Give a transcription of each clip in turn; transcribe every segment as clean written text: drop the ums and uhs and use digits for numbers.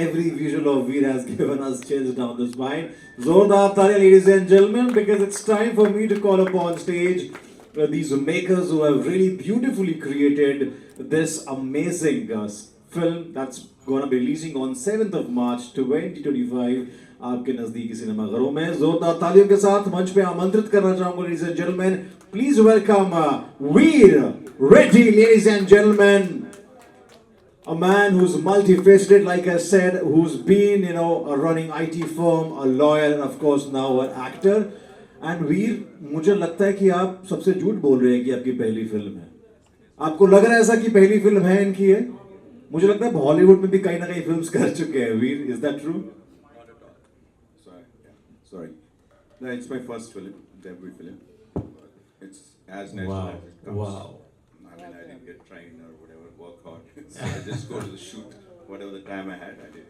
every visual of Veer has given us chills down the spine. Zordar Talia, ladies and gentlemen, because it's time for me to call upon stage these makers who have really beautifully created this amazing film that's going to be releasing on 7th of March 2025 आपके नजदीकी सिनेमाघरों में जोरदार तालियों के साथ मंच पे आमंत्रित करना चाहूंगा ladies and gentlemen, please welcome Veer Reddy, ladies and gentlemen, a man who's multifaceted, like I said, who's been, running IT firm, a lawyer, and of course now an actor. And Veer, मुझे लगता है कि आप सबसे झूठ बोल रहे हैं कि आपकी पहली फिल्म है. आपको लग रहा है ऐसा कि पहली फिल्म है इनकी है? मुझे लगता है हॉलीवुड में भी कहीं ना कहीं फिल्म्स कर चुके हैं. Veer, is that true? Not at all. Sorry. No, it's my first film, debut film. It's as natural Wow. as it comes. Wow. I mean, I didn't get trained or whatever, work hard. So I just go to the shoot, whatever the time I had, I did it.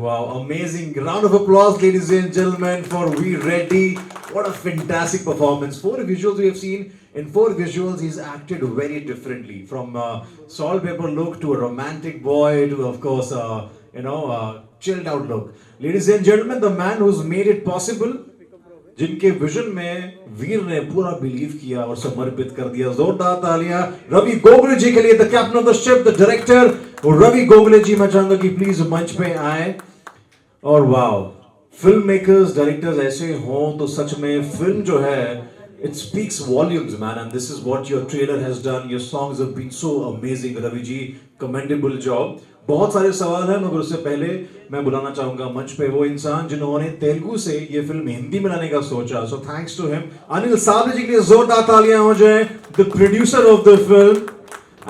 Wow, amazing. Round of applause, ladies and gentlemen, for Veer Reddy. What a fantastic performance. 4 visuals we have seen. In 4 visuals, he's acted very differently. From salt pepper look to a romantic boy to, of course, chilled out look. Ladies and gentlemen, the man who's made it possible, जिनके vision में वीर ने पूरा believe किया और समर्पित कर दिया. जोरदार तालियां रवि गोगले जी के लिए, the captain of the ship, the director. Ravi Gogle ji, मैं चाहूंगा कि प्लीज मंच पे आए. और वाओ, फिल्म मेकर्स, डायरेक्टर्स ऐसे हों तो सच में फिल्म जो है, it speaks volumes, man, and this is what your trailer has done. Your songs have been so amazing, Ravi ji. Commendable job. बहुत सारे सवाल हैं, मगर उससे पहले मैं बुलाना चाहूंगा मंच पे वो इंसान जिन्होंने तेलुगु से ये फिल्म हिंदी में लाने का सोचा. So thanks to him. Anil Sable ji के लिए जोरदार तालियां हो जाए. The producer of the film,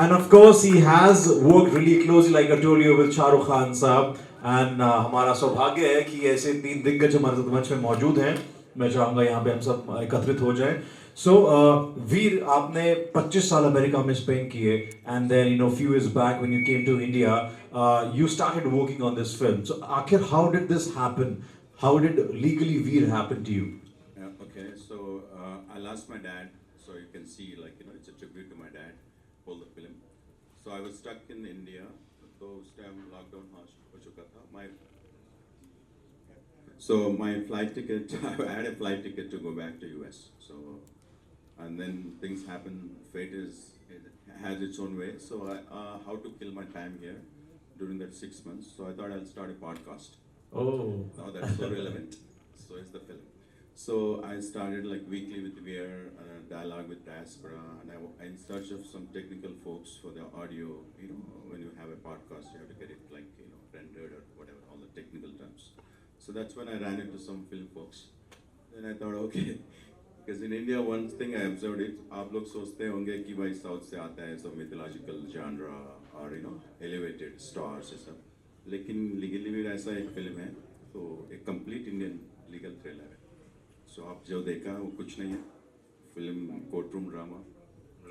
and of course he has worked really closely, like I told you, with Shahrukh Khan साहब. एंड हमारा सौभाग्य है कि ऐसे 3 दिग्गज हमारे साथ मंच में मौजूद हैं. मैं चाहूंगा यहाँ पे हम सब एकत्रित हो जाएं. सो वीर, आपने 25 साल अमेरिका में स्पेंड किए, and then few years back when you came to India, you started working on this film. So आखिर how did this happen? How did legally Veer happen to you? Okay, so I lost my dad, so you can see, it's a tribute to my dad, all the film. So I was stuck in India, so उस time lockdown हो चुका था. So my flight ticket, I had a flight ticket to go back to US. So, and then things happen. Fate has its own way. So how to kill my time here during that 6 months? So I thought I'll start a podcast. Oh. Now that's so relevant. So is the film. So I started weekly with Veer, dialogue with diaspora, and I'm in search of some technical folks for the audio. When you have a podcast, you have to get it rendered or whatever, all the technical terms. So that's when I ran into some film folks. Then I thought, okay, because in India, one thing I observed is, आप लोग सोचते होंगे कि भाई south से आता है, सब mythological genre और elevated stars ये सब. लेकिन लीगली भी ऐसा एक फिल्म है, तो एक complete Indian legal thriller है. So आप जो देखा वो कुछ नहीं है, film courtroom drama.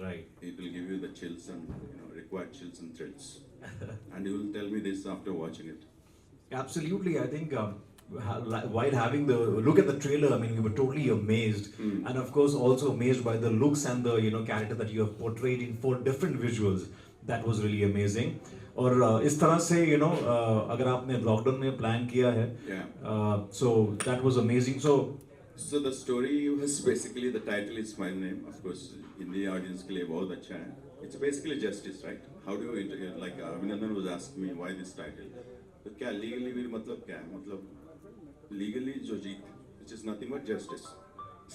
Right. It will give you the chills and required chills and thrills. And you will tell me this after watching it. Absolutely, I think while having the look at the trailer, I mean, we were totally amazed, and of course also amazed by the looks and the character that you have portrayed in 4 different visuals. That was really amazing. और इस तरह से अगर आपने lockdown में plan किया है, so that was amazing. So the story was basically, the title is my name, of course, Hindi audience के लिए बहुत अच्छा है. It's basically justice, right? How do you like Abhinandan was asking me why this title. तो क्या legally मेरा मतलब क्या है? मतलब legally जो जीत, which is nothing but justice.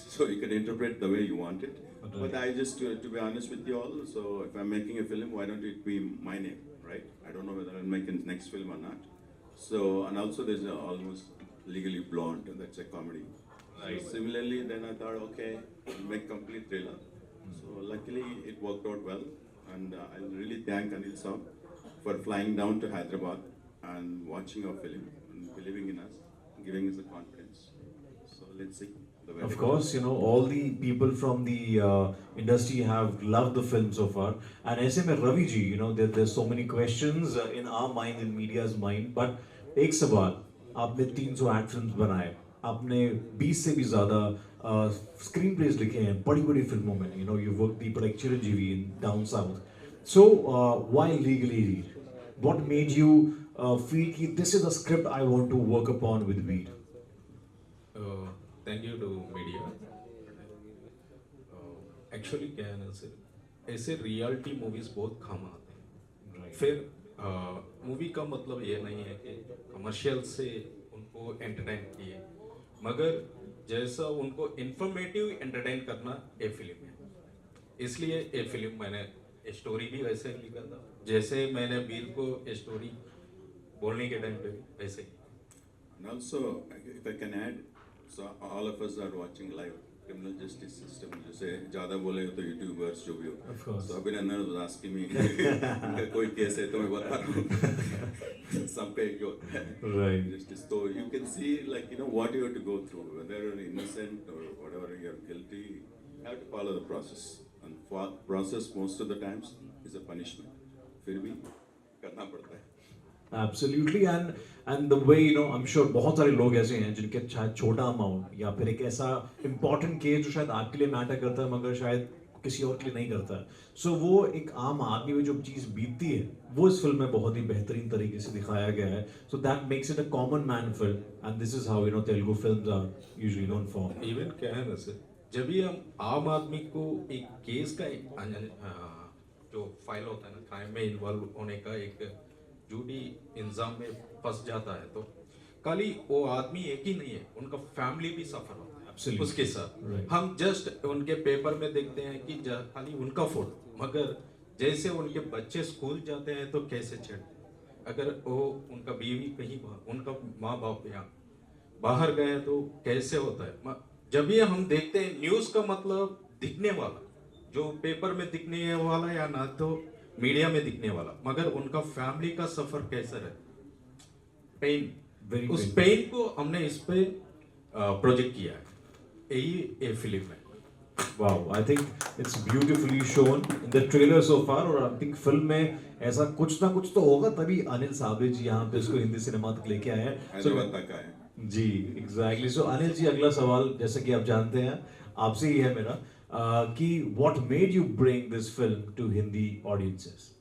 So you can interpret the way you want it. Okay. But I just, to be honest with you all, so if I'm making a film, why don't it be my name, right? I don't know whether I'll make a next film or not. So, and also there's almost Legally Blonde, that's a comedy. Right. So similarly, then I thought, okay, I'll make complete thriller. So luckily it worked out well, and I'll really thank Anil Saab for flying down to Hyderabad and watching our film and believing in us, giving us the confidence. So let's see. Of course, all the people from the industry have loved the film so far. And ऐसे में Ravi ji, there's so many questions in our mind, in media's mind. But एक सवाल, आपने 300 ad films बनाए, आपने 20 से भी ज़्यादा स्क्रीन प्लेस लिखे हैं बड़ी बड़ी फिल्मों में. You work people like Chiranjeevi in down south. So why Legally Read? What made you feel कि this is a script I want to work upon with Veer? Thank you to media. Actually क्या है ना sir, ऐसे reality movies बहुत कम आते हैं। Right. फिर movie का मतलब ये नहीं है कि कमर्शियल से उनको एंटरटेन किए, मगर जैसा उनको इंफॉर्मेटिव एंटरटेन करना ये फिल्म है। इसलिए ये फिल्म मैंने स्टोरी भी वैसे ही लिखा था, जैसे मैंने वीर को स्टोरी बोलने के टाइम पे भी वैसे ही। And also, if I can add, so all of us are watching live criminal justice system. जैसे ज़्यादा बोले तो यूट्यूबर्स जो भी हो. Of course. So अभिनंदन was asking me इनका कोई केस है तो मैं बता रहा हूँ. Some पे जो Right. justice. So you can see like what you have to go through, whether you're innocent or whatever you're guilty. You have to follow the process. And for process most of the times is a punishment. फिर भी करना पड़ता है. Absolutely, and the way I'm sure बहुत सारे लोग ऐसे हैं जिनके शायद छोटा अमाउंट या फिर एक ऐसा important केस जो शायद आपके लिए मैटर करता है मगर शायद किसी और के लिए नहीं करता है। सो वो एक आम आदमी में जो चीज़ बीतती है वो इस फिल्म में बहुत ही बेहतरीन तरीके से दिखाया गया है। So that makes it a common man film and this is how Telugu films are usually known for. Even क्या है ना सर, जब भी हम आम आदमी को एक केस का जो फाइल होता है ना, क्राइम में इन्वॉल्व होने का एक झूठी इंजाम में फंस जाता है, तो खाली वो आदमी एक ही नहीं है, उनका फैमिली भी सफर होता है Absolutely. उसके साथ। Right. हम जस्ट उनके पेपर में देखते हैं कि खाली उनका फोटो, मगर जैसे उनके बच्चे स्कूल जाते हैं तो कैसे चढ़ते हैं, अगर वो उनका बीवी कहीं उनका माँ बाप यहाँ बाहर गए तो कैसे होता है। जब भी हम देखते हैं न्यूज का मतलब दिखने वाला, जो पेपर में दिखने वाला या ना तो मीडिया में दिखने वाला, मगर उनका फैमिली का सफर कैसा है, पेन, Very उस painful. पेन को हमने इस पे प्रोजेक्ट किया है, यही ये फिल्म है। Wow, I think it's beautifully shown in the trailer so far और I think फिल्म में ऐसा कुछ ना कुछ तो होगा तभी अनिल साबरे जी यहाँ पे इसको हिंदी सिनेमा तक लेके आए हैं। हैदराबाद तक का है. जी एग्जैक्टली। सो अनिल जी, अगला सवाल जैसे कि आप जानते हैं आपसे ही है मेरा कि what made you bring this film to Hindi audiences?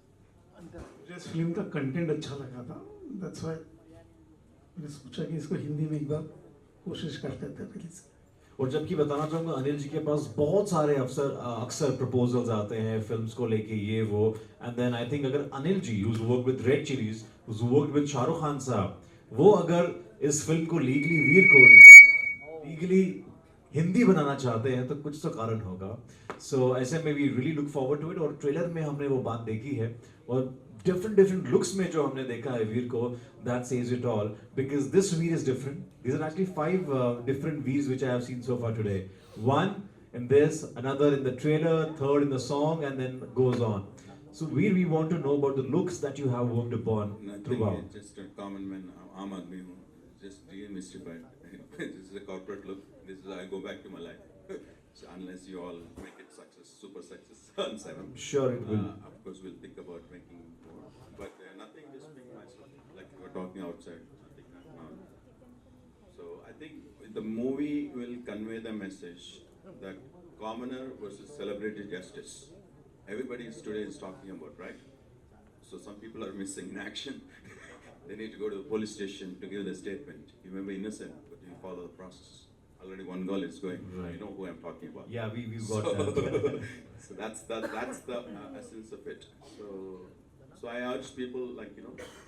मुझे इस फिल्म का कंटेंट अच्छा लगा था, दैट्स व्हाई मैंने सोचा कि इसको हिंदी में एक बार कोशिश करते थे रिलीज। और जबकि बताना चाहूँगा अनिल जी के पास बहुत सारे अक्सर प्रपोजल्स आते हैं फिल्म्स को लेके ये वो, एंड देन आई थिंक अगर Anil ji who's work with Red Chillies, who's work with Shahrukh Khan साहब, वो अगर इस फिल्म को लीगली वीर को लीगली हिंदी बनाना चाहते हैं तो कुछ तो कारण होगा। सो ऐसे में we really look forward to it और ट्रेलर में हमने वो बात देखी है और डिफरेंट लुक्स में जो हमने देखा है वीर को, that says it all because this Veer is different. These are actually 5 different V's which I have seen so far today. One in this, another in the trailer, third in the song, and then goes on. So we want to know about the looks that you have worked upon Nothing, throughout. it's just a common man, आम आदमी हूँ, just demystified. This is a corporate look. This is I go back to my life. So unless you all make it success, super success on 7. I'm sure it will. Of course, we'll think about making more, but nothing. Just being myself, like we're talking outside. Nothing. So I think the movie will convey the message that commoner versus celebrity justice. Everybody today is talking about, right? So some people are missing in action. They need to go to the police station to give the statement. You may be innocent, but you follow the process. Already one girl is going. Right. You know who I'm talking about. Yeah, we've got that. So that's the essence of it. So I urge people, like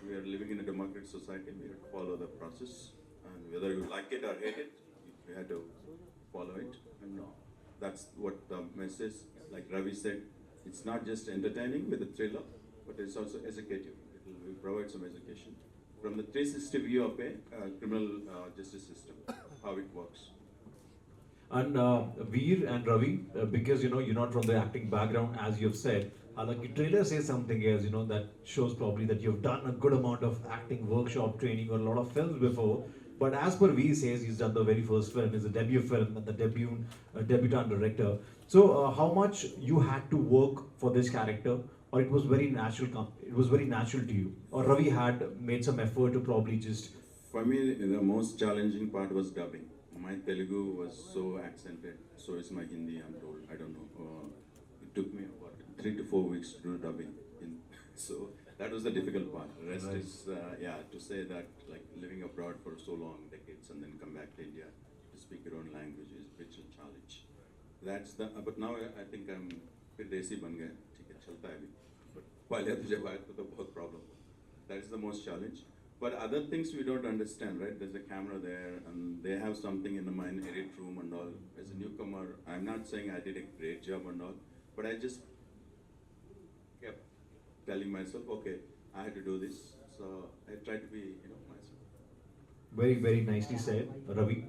we are living in a democratic society. We have to follow the process, and whether you like it or hate it, you have to follow it. And that's what the message. Like Ravi said, it's not just entertaining with a thriller, but it's also educative. It will provide some education from the 360 view of a criminal justice system, how it works. And Veer and Ravi, because you're not from the acting background as you've said, the trailer says something else, that shows probably that you've done a good amount of acting workshop training or a lot of films before. But as per Veer says, he's done the very first film, it's a debut film and the debutant director. So how much you had to work for this character, or it was very natural? It was very natural to you, or Ravi had made some effort to probably just. For me, the most challenging part was dubbing. My Telugu was so accented, so is my Hindi, I'm told. I don't know. It took me about 3 to 4 weeks to do dubbing. So That was the difficult part. The rest Right. is, yeah, to say that like living abroad for so long, decades, and then come back to India to speak your own language is a bit of a challenge. That's the, but now I think I'm फिर देसी बन गए, ठीक है, चलता है अभी. But पहले तो जब आया तो बहुत problem. That is the most challenge. But other things we don't understand, right? There's a camera there, and they have something in the mind edit room and all. As a newcomer, I'm not saying I did a great job and all, but I just kept telling myself, okay, I had to do this. So I tried to be, myself. Very, very nicely said, Ravi.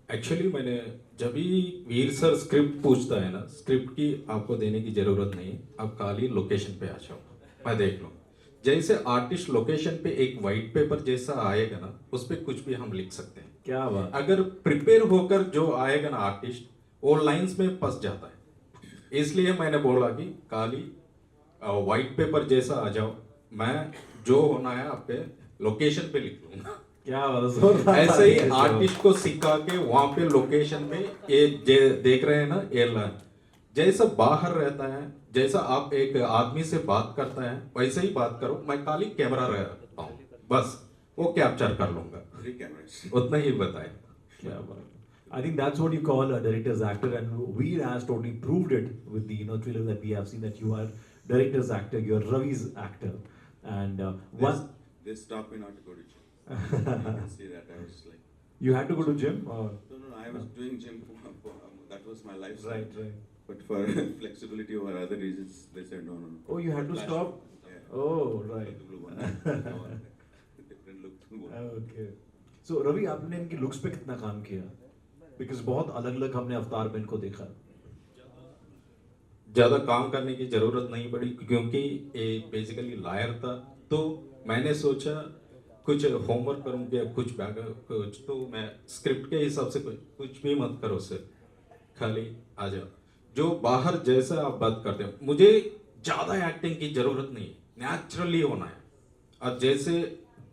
Actually मैंने जब भी वीर sir script पूछता है ना, script की आपको देने की जरूरत नहीं, आप खाली लोकेशन पे आ जाओ, मैं देख लूँ. जैसे आर्टिस्ट लोकेशन पे एक वाइट पेपर जैसा आएगा ना, उस पे कुछ भी हम लिख सकते हैं. क्या बात. अगर प्रिपेयर होकर जो आएगा ना आर्टिस्ट, वो लाइंस में फंस जाता है. इसलिए मैंने बोला कि खाली वाइट पेपर जैसा आ जाओ, मैं जो होना है आपके लोकेशन पे लिख लूंगा. क्या बात है, जोरदार. ऐसे ही आर्टिस्ट को सिखा के वहां पे लोकेशन में ये देख रहे हैं ना एयरलाइन, जैसा बाहर रहता है, जैसा आप एक आदमी से बात करता है वैसे ही बात करो. मैं खाली कैमरा रहता हूँ, बस वो कैप्चर कर लूंगा. 3 cameras. उतना ही बताए. क्या बात. I think that's what you call a director's actor, and Veer has totally proved it with the trailer that we have seen, that you are director's actor, you are Ravi's actor, and one. They stopped me not to go to gym. You can see that I was like. You had to go to gym. Or? No, I was doing gym that was my lifestyle. Right, right. But for flexibility or other reasons, they said no. Oh, you had to Flash. stop. Yeah. Oh, right. Different look. Okay. So Ravi, आपने इनकी looks पे कितना काम किया? Because बहुत अलग अलग हमने अवतार में इनको देखा. ज्यादा काम करने की जरूरत नहीं पड़ी, क्योंकि ये बेसिकली लायर था. तो मैंने सोचा कुछ होमवर्क करूंगा, कुछ तो मैं स्क्रिप्ट के हिसाब से कुछ भी मत करो, सिर्फ खाली आ जाओ. जो बाहर जैसा आप बात करते हो, मुझे ज्यादा एक्टिंग की जरूरत नहीं, नेचुरली होना है. और जैसे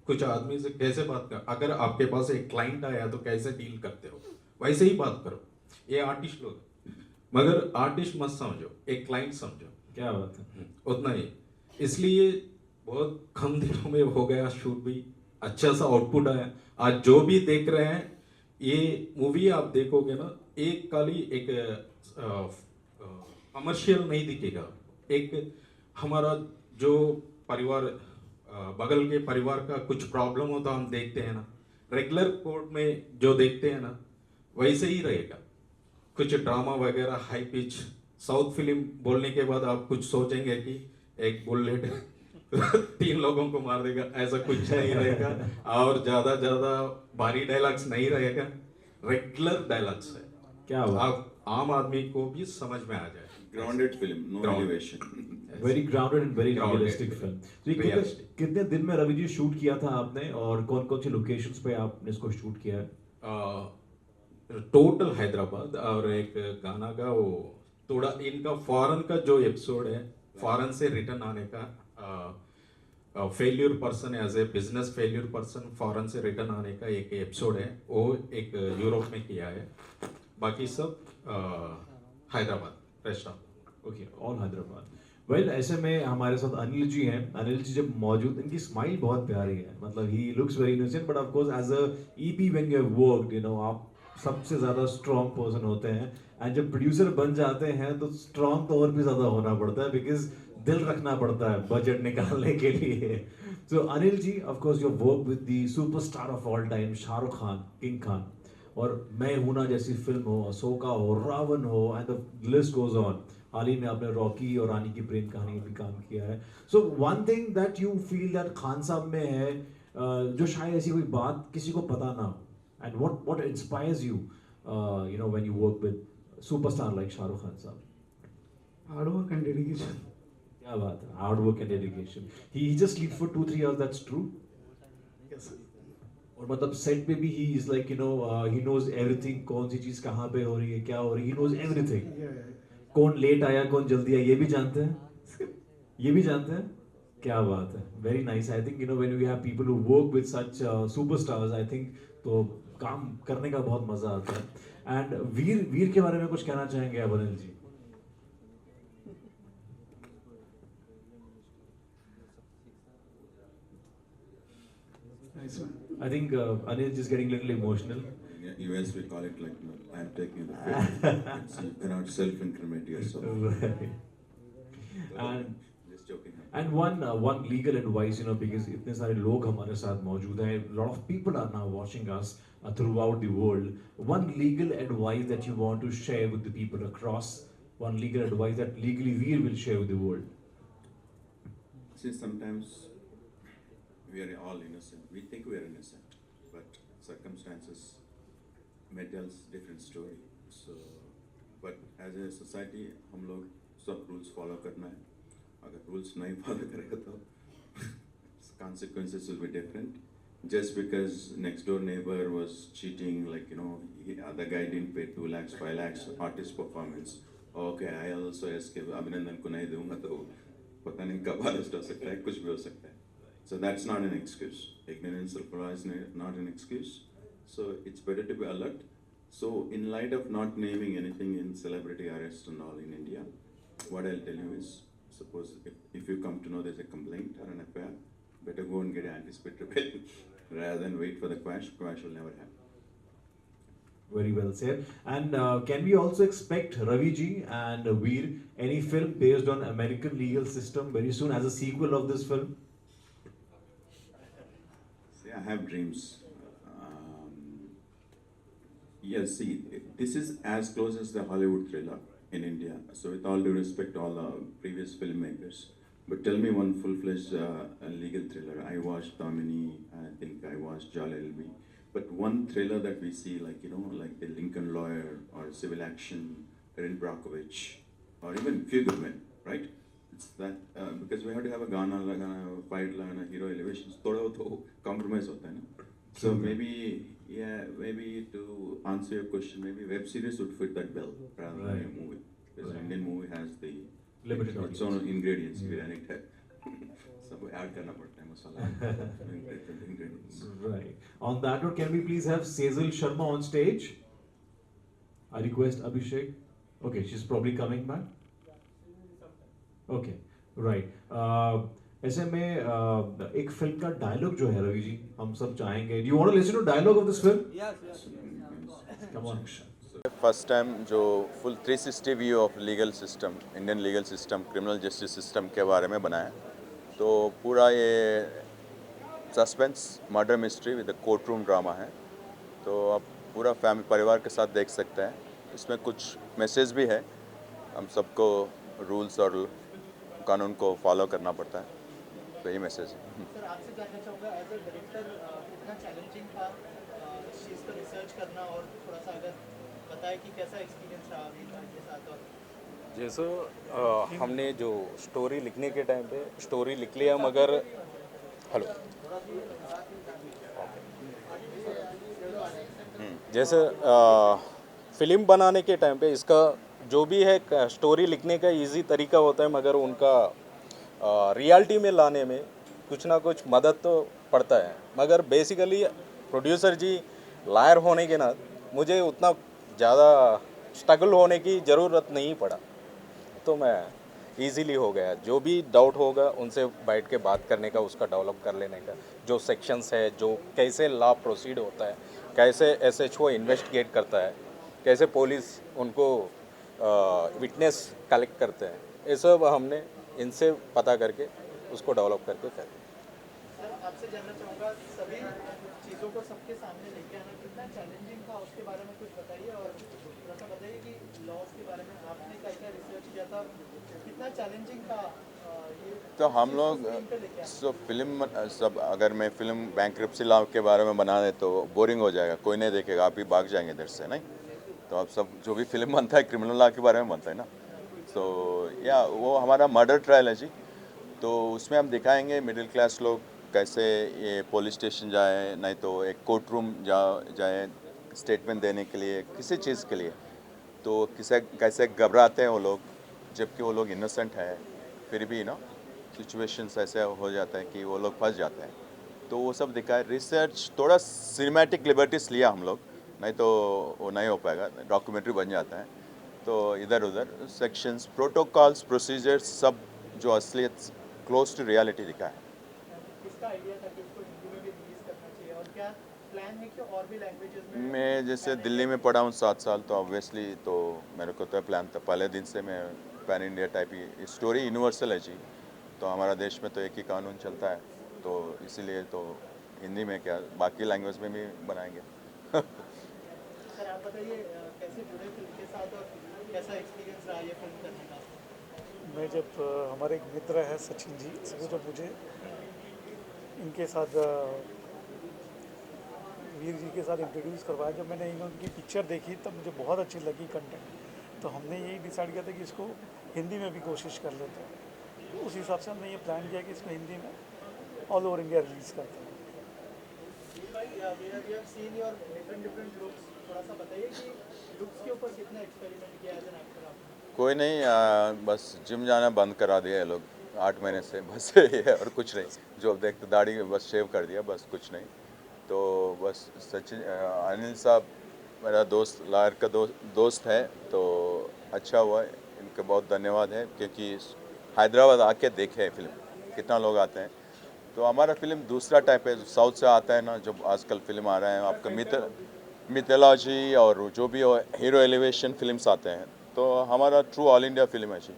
कुछ आदमी से कैसे बात कर, अगर आपके पास एक क्लाइंट आया तो कैसे डील करते हो, वैसे ही बात करो. ये आर्टिस्ट लोग, मगर आर्टिस्ट मत समझो, एक क्लाइंट समझो. क्या बात है. उतना ही. इसलिए बहुत कम दिनों में हो गया शूट भी, अच्छा सा आउटपुट आया. आज जो भी देख रहे हैं, ये मूवी आप देखोगे ना, एक खाली एक कमर्शियल नहीं दिखेगा. एक हमारा जो परिवार, बगल के परिवार का कुछ प्रॉब्लम होता हम देखते हैं ना, रेगुलर कोर्ट में जो देखते हैं ना, वैसे ही रहेगा. कुछ ड्रामा वगैरह हाई पिच. साउथ फिल्म बोलने के बाद आप कुछ सोचेंगे कि एक बुलेट 3 लोगों को मार देगा, ऐसा कुछ नहीं रहेगा. और ज्यादा भारी डायलॉग्स नहीं रहेगा, रेगुलर डायलॉग्स है. क्या बात. आप आम आदमी को भी समझ में आ जाए. Grounded film, no Grounded. elevation. Very grounded and very Grounded. realistic film. तो ये Realistic. कितने दिन में रवि जी शूट किया था आपने, और कौन कौन सी लोकेशंस पे आपने इसको शूट किया है? टोटल हैदराबाद, और एक गाना का वो थोड़ा इनका फॉरेन का जो एपिसोड है, फॉरेन से रिटर्न आने का, failure person as a business failure person foreign से रिटर्न आने का एक एपिसोड है, वो एक यूरोप में किया है. बाकी सब Hyderabad, rest of. Okay, all Hyderabad. Well, ऐसे में हमारे साथ अनिल जी हैं. अनिल जी जब मौजूद, इनकी स्माइल बहुत प्यारी है, मतलब he looks very innocent, but of course as a EP when you have worked, आप सबसे ज्यादा स्ट्रॉन्ग पर्सन होते हैं, एंड जब प्रोड्यूसर बन जाते हैं तो स्ट्रॉन्ग तो और भी ज्यादा होना पड़ता है, बिकॉज दिल रखना पड़ता है बजट निकालने के लिए. So Anil ji, of course you work with the superstar of all time, Shahrukh Khan, king Khan, और मैं हूं ना जैसी फिल्म हो, अशोका हो, रावण हो, and the list goes on. हाल ही में आपने रॉकी और रानी की प्रेम कहानी में भी काम किया है. So one thing that you feel that Khan साहब में है, जो शायद ऐसी कोई बात किसी को पता ना हो, and what inspires you when you work with superstar like Shahrukh Khan साहब? Hard work and dedication. क्या बात है, hard work and dedication. He just sleep for 2-3 hours, that's true. Yes. और मतलब सेट पे भी he is like he knows everything, कौन सी चीज कहाँ पे हो रही है, क्या हो रही है, ही नोज एवरीथिंग. कौन लेट आया, कौन जल्दी आया, ये भी जानते हैं, ये भी जानते हैं. क्या बात है, very nice. I think when we have people who work with such superstars, I think तो काम करने का बहुत मजा आता है. एंड वीर के बारे में कुछ कहना चाहेंगे आप Anil ji? Nice man. I think Anil is getting a little emotional. In US we call it like, you know, I'm taking the credit. You cannot self-incriminate yourself. Right. And Just joking. And one legal advice, you know, because इतने सारे लोग हमारे साथ मौजूद हैं, a lot of people are now watching us throughout the world. One legal advice that you want to share with the people across, one legal advice that legally we will share with the world. See, sometimes we are all innocent. We think we are innocent, but circumstances may tell different story. So, but as a society, हम लोग सब rules follow करना है. अगर rules नहीं follow करेगा तो consequences will be different. Just because next door neighbor was cheating, like, you know, other guy didn't pay 2 lakhs, 5 lakhs, artist performance. Okay, I also escape. अभिनंदन को नहीं दूंगा तो पता नहीं कब arrest हो सकता है, कुछ भी हो सकता है. So that's not an excuse. Ignorance of law is not an excuse. So it's better to be alert. So in light of not naming anything in celebrity arrest and all in India, what I'll tell you is, suppose if you come to know there's a complaint or an affair, better go and get anticipatory bail rather than wait for the quash. Quash will never happen. Very well said. And can we also expect Ravi ji and Veer any film based on American legal system very soon as a sequel of this film? See, I have dreams. Yes, see, this is as close as the Hollywood thriller in India. So with all due respect to all the previous filmmakers, but tell me one full-fledged legal thriller. I watched Domini, I think I watched Jal LB. But one thriller that we see, like, you know, like the Lincoln Lawyer or Civil Action, Erin Brockovich, or even Few Good Men, right? It's that, because we have to have a Ghana, fight, hero elevations, thoda to compromise hota hai na. So maybe, yeah, maybe to answer your question, maybe web series would fit that bill rather than a movie. Because Indian movie has the Limited its own ingredients. Biryani है, सब add करना पड़ता है मसाला, ingredients. Right. On that note, can we please have Sejal Sharma on stage? I request Abhishek. Okay, she's probably coming back. Okay, right. ऐसे में एक film का dialogue जो है रवि जी हम सब चाहेंगे. Do you want to listen to dialogue of this film? Yes. Come on. First time जो full 360 view of legal system, Indian legal system, criminal justice system के बारे में बनाया. तो पूरा ये suspense murder mystery with court room drama है. तो आप पूरा फैमिली परिवार के साथ देख सकते हैं. इसमें कुछ मैसेज भी है. हम सबको रूल्स और कानून को फॉलो करना पड़ता है. तो यही मैसेज है. सर आपसे जानना चाहूँगा एज अ डायरेक्टर कितना चैलेंजिंग था इस चीज़ को रिसर्च करना, और थोड़ा सा अगर बताएं कि कैसा एक्सपीरियंस रहा अभी के साथ. और जैसे हमने जो स्टोरी लिखने के टाइम पे स्टोरी लिख लिया, मगर हेलो जैसे फिल्म बनाने के टाइम पे इसका जो भी है स्टोरी लिखने का इजी तरीका होता है, मगर उनका रियलिटी में लाने में कुछ ना कुछ मदद तो पड़ता है. मगर बेसिकली प्रोड्यूसर जी लायर होने के नाते मुझे उतना ज़्यादा स्ट्रगल होने की ज़रूरत नहीं पड़ा. तो मैं इजीली हो गया. जो भी डाउट होगा उनसे बैठ के बात करने का, उसका डेवलप कर लेने का. जो सेक्शंस है, जो कैसे लॉ प्रोसीड होता है, कैसे SHO इन्वेस्टिगेट करता है, कैसे पुलिस उनको विटनेस कलेक्ट करते हैं, ये सब हमने इनसे पता करके उसको डेवलप करके करें. सर आपसे जानना चाहूँगा सभी चीज़ों को सबके सामने लेके आना कितना चैलेंजिंग था, उसके बारे में कुछ बताइए. और थोड़ा सा बताइए कि लॉज के बारे में आपने क्या क्या रिसर्च किया था, कितना चैलेंजिंग था ये. तो हम लोग सब फिल्म सब अगर मैं फिल्म बैंक्रप्सी लॉ के बारे में बना दे तो बोरिंग हो जाएगा. कोई नहीं देखेगा, आप ही भाग जाएंगे इधर से. नहीं तो आप सब जो भी फिल्म बनता है क्रिमिनल लॉ के बारे में बनता है ना. तो या वो हमारा मर्डर ट्रायल है जी. तो उसमें हम दिखाएंगे मिडिल क्लास लोग कैसे ये पुलिस स्टेशन जाए, नहीं तो एक कोर्ट रूम जाए स्टेटमेंट देने के लिए, किसी चीज़ के लिए. तो कैसे घबराते हैं वो लोग, जबकि वो लोग इनोसेंट है. फिर भी ना सिचुएशंस ऐसे हो जाता है कि वो लोग फंस जाते हैं. तो वो सब दिखाए. रिसर्च थोड़ा सिनेमैटिक लिबर्टीज लिया हम लोग, नहीं तो वो नहीं हो पाएगा. डॉक्यूमेंट्री बन जाता है. तो इधर उधर सेक्शंस, प्रोटोकॉल्स, प्रोसीजर्स सब जो असलियत क्लोज टू रियलिटी दिखा है. किसका आइडिया था कि उसको हिंदी में भी रिलीज करना क्या प्लान है कि और भी लैंग्वेजेस में मैं जैसे दिल्ली में पढ़ा हूँ 7 साल, तो ऑब्वियसली तो मेरे को तो प्लान था पहले दिन से, मैं पैन इंडिया टाइप ही स्टोरी यूनिवर्सल है जी। तो हमारा देश में तो एक ही कानून चलता है, तो इसीलिए तो हिंदी में क्या बाकी लैंग्वेज में भी बनाएंगे। सर आप बताइए कैसे जुड़े फिल्म के साथ और कैसा एक्सपीरियंस रहा ये फिल्म करने का? मैं जब हमारे एक मित्र है सचिन जी, वो जब मुझे इनके साथ वीर जी के साथ इंट्रोड्यूस करवाया, जब मैंने इनकी पिक्चर देखी तब मुझे बहुत अच्छी लगी कंटेंट। तो हमने यही डिसाइड किया था कि इसको हिंदी में भी कोशिश कर लेते हैं। तो उस हिसाब से हमने ये प्लान किया कि इसको हिंदी में ऑल ओवर इंडिया रिलीज़ करते हैं। We have seen your different looks. थोड़ा सा बताइए कि लुक्स के ऊपर कितना एक्सपेरिमेंट किया एज एन एक्टर आपने? कोई नहीं, बस जिम जाना बंद करा दिया है लोग 8 महीने से, बस ये है और कुछ नहीं। जो अब देखते दाढ़ी बस शेव कर दिया, बस कुछ नहीं। तो बस सचिन अनिल साहब मेरा दोस्त, लायर का दोस्त है, तो अच्छा हुआ, इनका बहुत धन्यवाद है, क्योंकि हैदराबाद आके देखे फिल्म, कितना लोग आते हैं। तो हमारा फिल्म दूसरा टाइप है, साउथ से आता है ना, जो आजकल फिल्म आ रहे हैं आपका मिथोलॉजी और जो भी हीरो एलिवेशन फिल्म्स आते हैं, तो हमारा ट्रू ऑल इंडिया फिल्म है जी।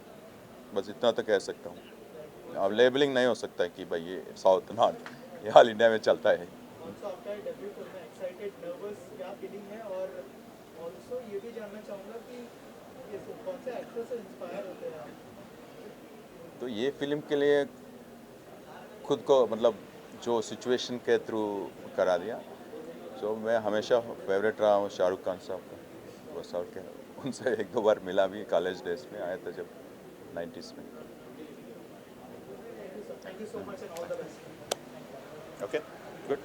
बस इतना तो कह सकता हूँ। अब लेबलिंग नहीं हो सकता है कि भाई ये साउथ नॉर्थ, ये ऑल इंडिया में चलता है। ऑल्सो आपका डेब्यू फिल्म है, एक्साइटेड नर्वस क्या फीलिंग है? और ऑल्सो ये भी जानना चाहूँगा कि ये कौन से एक्टर से इंस्पायर होते हैं आप? तो ये फिल्म के लिए खुद को मतलब जो सिचुएशन के थ्रू करा दिया। तो मैं हमेशा फेवरेट रहा हूँ शाहरुख खान साहब का, बस और क्या। उनसे 1-2 बार मिला भी, कॉलेज डेज में आया था जब 90s में। Thank you so much and all the best. Okay, good.